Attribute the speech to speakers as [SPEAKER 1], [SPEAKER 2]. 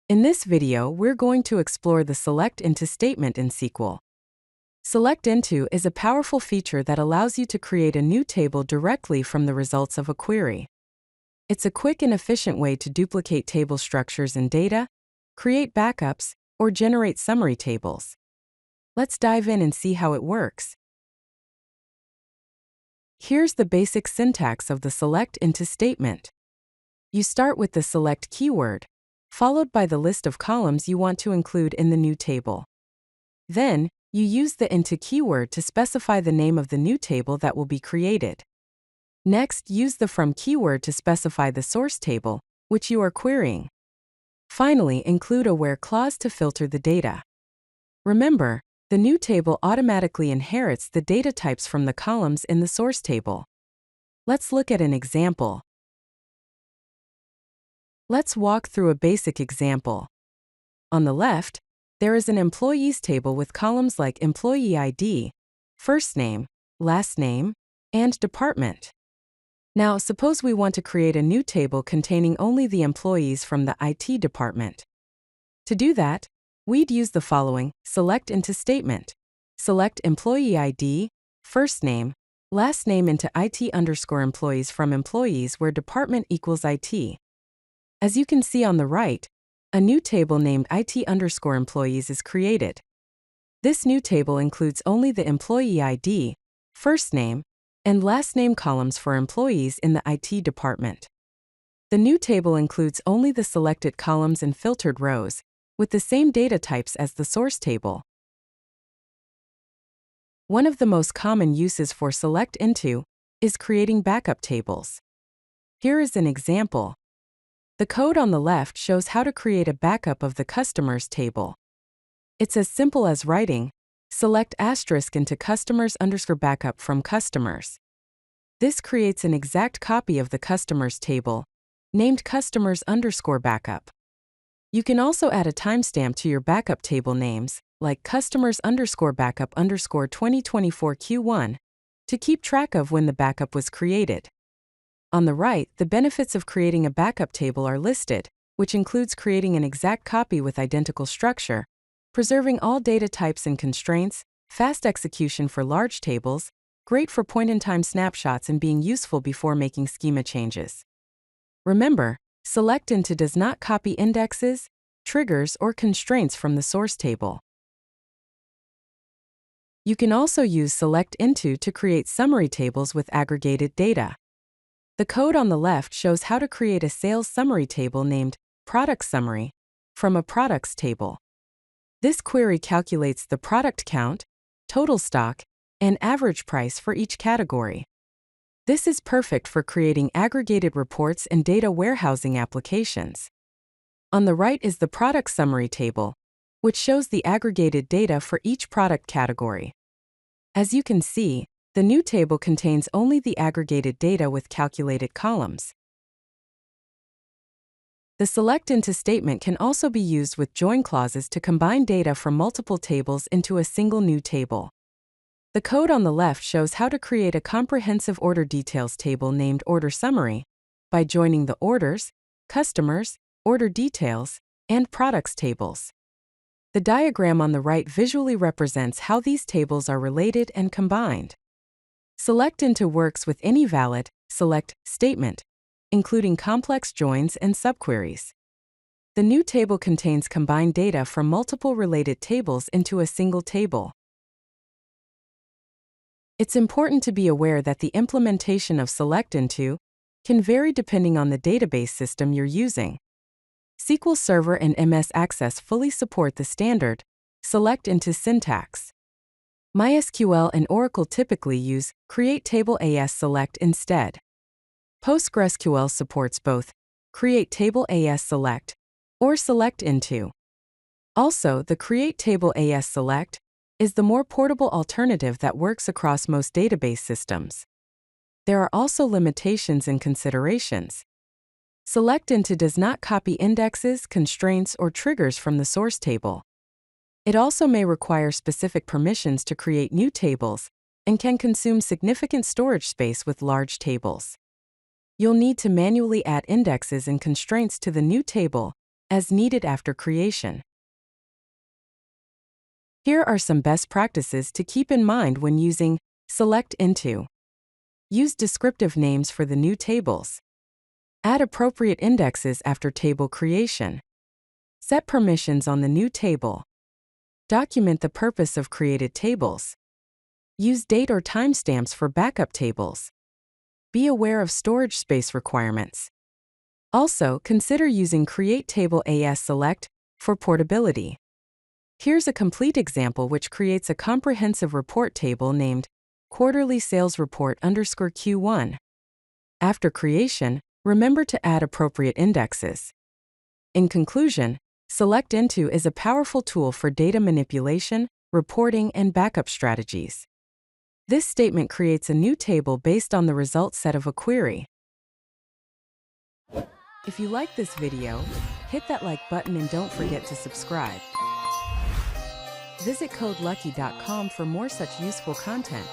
[SPEAKER 1] In this video, we're going to explore the Select Into statement in SQL. Select Into is a powerful feature that allows you to create a new table directly from the results of a query. It's a quick and efficient way to duplicate table structures and data, create backups, or generate summary tables. Let's dive in and see how it works. Here's the basic syntax of the Select Into statement. You start with the select keyword, followed by the list of columns you want to include in the new table. Then, you use the into keyword to specify the name of the new table that will be created. Next, use the from keyword to specify the source table, which you are querying. Finally, include a where clause to filter the data. Remember, the new table automatically inherits the data types from the columns in the source table. Let's look at an example. Let's walk through a basic example. On the left, there is an employees table with columns like employee ID, first name, last name, and department. Now, suppose we want to create a new table containing only the employees from the IT department. To do that, we'd use the following Select Into statement. Select employee ID, first name, last name into IT_employees from employees where department equals IT. As you can see on the right, a new table named IT_employees is created. This new table includes only the employee ID, first name, and last name columns for employees in the IT department. The new table includes only the selected columns and filtered rows, with the same data types as the source table. One of the most common uses for Select Into is creating backup tables. Here is an example. The code on the left shows how to create a backup of the customers table. It's as simple as writing, select asterisk into customers_backup from customers. This creates an exact copy of the customers table, named customers_backup. You can also add a timestamp to your backup table names, like customers_backup_2024 Q1, to keep track of when the backup was created. On the right, the benefits of creating a backup table are listed, which includes creating an exact copy with identical structure, preserving all data types and constraints, fast execution for large tables, great for point-in-time snapshots and being useful before making schema changes. Remember, Select Into does not copy indexes, triggers, or constraints from the source table. You can also use Select Into to create summary tables with aggregated data. The code on the left shows how to create a sales summary table named Product Summary from a products table. This query calculates the product count, total stock, and average price for each category. This is perfect for creating aggregated reports and data warehousing applications. On the right is the Product Summary table, which shows the aggregated data for each product category. As you can see, the new table contains only the aggregated data with calculated columns. The Select Into statement can also be used with join clauses to combine data from multiple tables into a single new table. The code on the left shows how to create a comprehensive order details table named Order Summary by joining the Orders, Customers, Order Details, and Products tables. The diagram on the right visually represents how these tables are related and combined. Select Into works with any valid select statement, including complex joins and subqueries. The new table contains combined data from multiple related tables into a single table. It's important to be aware that the implementation of Select Into can vary depending on the database system you're using. SQL Server and MS Access fully support the standard Select Into syntax. MySQL and Oracle typically use Create Table AS Select instead. PostgreSQL supports both Create Table AS Select or Select Into. Also, the Create Table AS Select is the more portable alternative that works across most database systems. There are also limitations and considerations. Select Into does not copy indexes, constraints, or triggers from the source table. It also may require specific permissions to create new tables and can consume significant storage space with large tables. You'll need to manually add indexes and constraints to the new table as needed after creation. Here are some best practices to keep in mind when using Select Into. Use descriptive names for the new tables. Add appropriate indexes after table creation. Set permissions on the new table. Document the purpose of created tables. Use date or timestamps for backup tables. Be aware of storage space requirements. Also, consider using Create Table as Select for portability. Here's a complete example which creates a comprehensive report table named Quarterly Sales Report _Q1. After creation, remember to add appropriate indexes. In conclusion, Select Into is a powerful tool for data manipulation, reporting, and backup strategies. This statement creates a new table based on the result set of a query. If you like this video, hit that like button and don't forget to subscribe. Visit codelucky.com for more such useful content.